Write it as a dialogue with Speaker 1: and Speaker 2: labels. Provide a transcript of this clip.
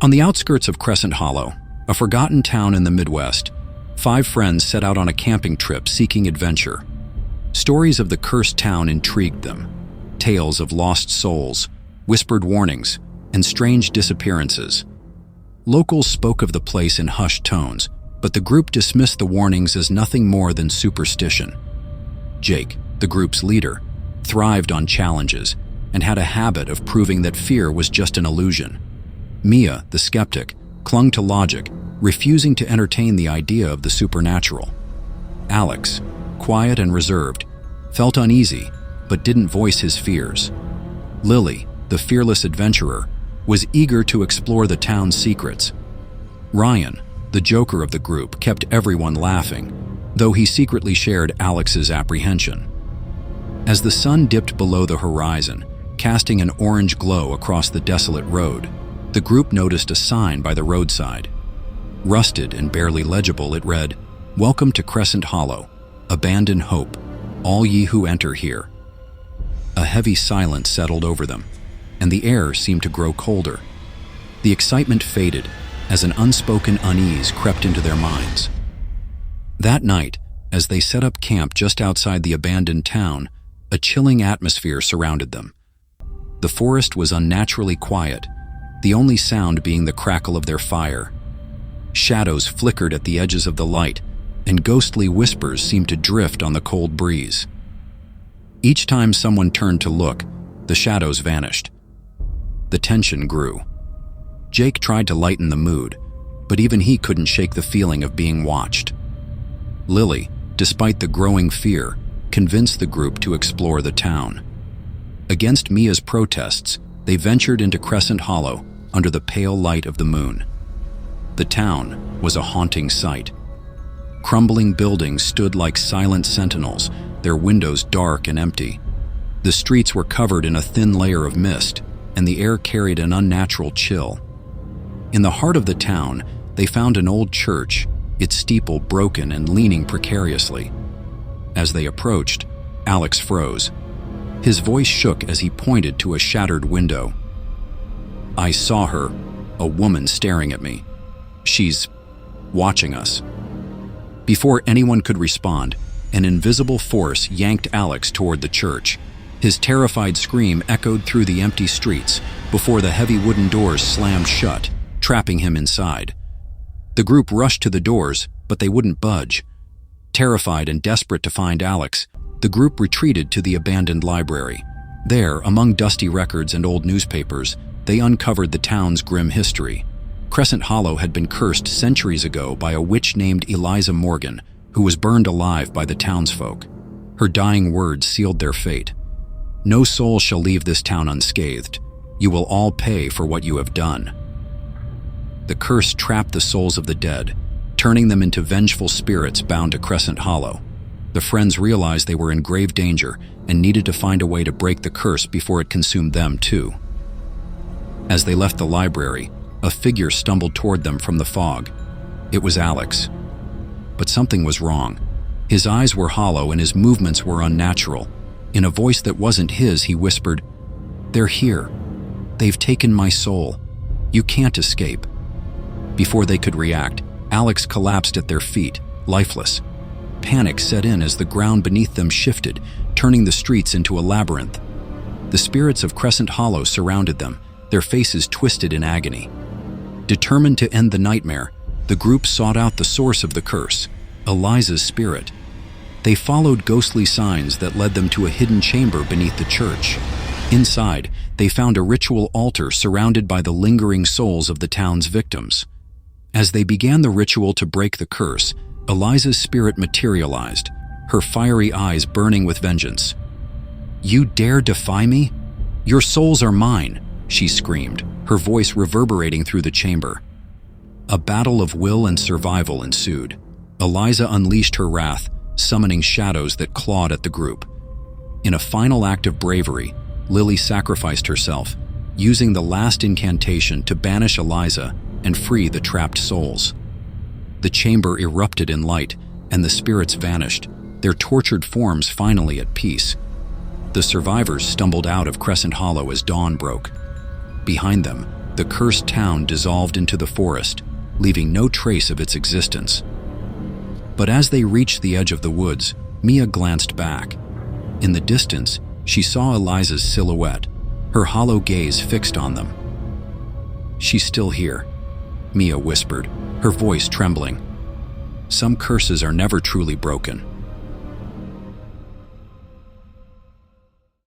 Speaker 1: On the outskirts of Crescent Hollow, a forgotten town in the Midwest, 5 friends set out on a camping trip seeking adventure. Stories of the cursed town intrigued them. Tales of lost souls, whispered warnings, and strange disappearances. Locals spoke of the place in hushed tones, but the group dismissed the warnings as nothing more than superstition. Jake, the group's leader, thrived on challenges and had a habit of proving that fear was just an illusion. Mia, the skeptic, clung to logic, refusing to entertain the idea of the supernatural. Alex, quiet and reserved, felt uneasy but didn't voice his fears. Lily, the fearless adventurer, was eager to explore the town's secrets. Ryan, the joker of the group, kept everyone laughing, though he secretly shared Alex's apprehension. As the sun dipped below the horizon, casting an orange glow across the desolate road, the group noticed a sign by the roadside. Rusted and barely legible, it read, "Welcome to Crescent Hollow. Abandon hope. All ye who enter here." A heavy silence settled over them, and the air seemed to grow colder. The excitement faded as an unspoken unease crept into their minds. That night, as they set up camp just outside the abandoned town, a chilling atmosphere surrounded them. The forest was unnaturally quiet, the only sound being the crackle of their fire. Shadows flickered at the edges of the light, and ghostly whispers seemed to drift on the cold breeze. Each time someone turned to look, the shadows vanished. The tension grew. Jake tried to lighten the mood, but even he couldn't shake the feeling of being watched. Lily, despite the growing fear, convinced the group to explore the town. Against Mia's protests, they ventured into Crescent Hollow under the pale light of the moon. The town was a haunting sight. Crumbling buildings stood like silent sentinels, their windows dark and empty. The streets were covered in a thin layer of mist, and the air carried an unnatural chill. In the heart of the town, they found an old church, its steeple broken and leaning precariously. As they approached, Alex froze. His voice shook as he pointed to a shattered window. "I saw her, a woman staring at me. She's watching us." Before anyone could respond, an invisible force yanked Alex toward the church. His terrified scream echoed through the empty streets before the heavy wooden doors slammed shut, trapping him inside. The group rushed to the doors, but they wouldn't budge. Terrified and desperate to find Alex, the group retreated to the abandoned library. There, among dusty records and old newspapers, they uncovered the town's grim history. Crescent Hollow had been cursed centuries ago by a witch named Eliza Morgan, who was burned alive by the townsfolk. Her dying words sealed their fate. "No soul shall leave this town unscathed. You will all pay for what you have done." The curse trapped the souls of the dead, turning them into vengeful spirits bound to Crescent Hollow. The friends realized they were in grave danger and needed to find a way to break the curse before it consumed them too. As they left the library, a figure stumbled toward them from the fog. It was Alex. But something was wrong. His eyes were hollow and his movements were unnatural. In a voice that wasn't his, he whispered, "They're here. They've taken my soul. You can't escape." Before they could react, Alex collapsed at their feet, lifeless. Panic set in as the ground beneath them shifted, turning the streets into a labyrinth. The spirits of Crescent Hollow surrounded them, their faces twisted in agony. Determined to end the nightmare, the group sought out the source of the curse, Eliza's spirit. They followed ghostly signs that led them to a hidden chamber beneath the church. Inside, they found a ritual altar surrounded by the lingering souls of the town's victims. As they began the ritual to break the curse, Eliza's spirit materialized, her fiery eyes burning with vengeance. "You dare defy me? Your souls are mine," she screamed, her voice reverberating through the chamber. A battle of will and survival ensued. Eliza unleashed her wrath, summoning shadows that clawed at the group. In a final act of bravery, Lily sacrificed herself, using the last incantation to banish Eliza and free the trapped souls. The chamber erupted in light, and the spirits vanished, their tortured forms finally at peace. The survivors stumbled out of Crescent Hollow as dawn broke. Behind them, The cursed town dissolved into the forest, leaving no trace of its existence. But as they reached the edge of the woods, Mia glanced back. In the distance, she saw Eliza's silhouette, her hollow gaze fixed on them. "She's still here," Mia whispered, her voice trembling. "Some curses are never truly broken."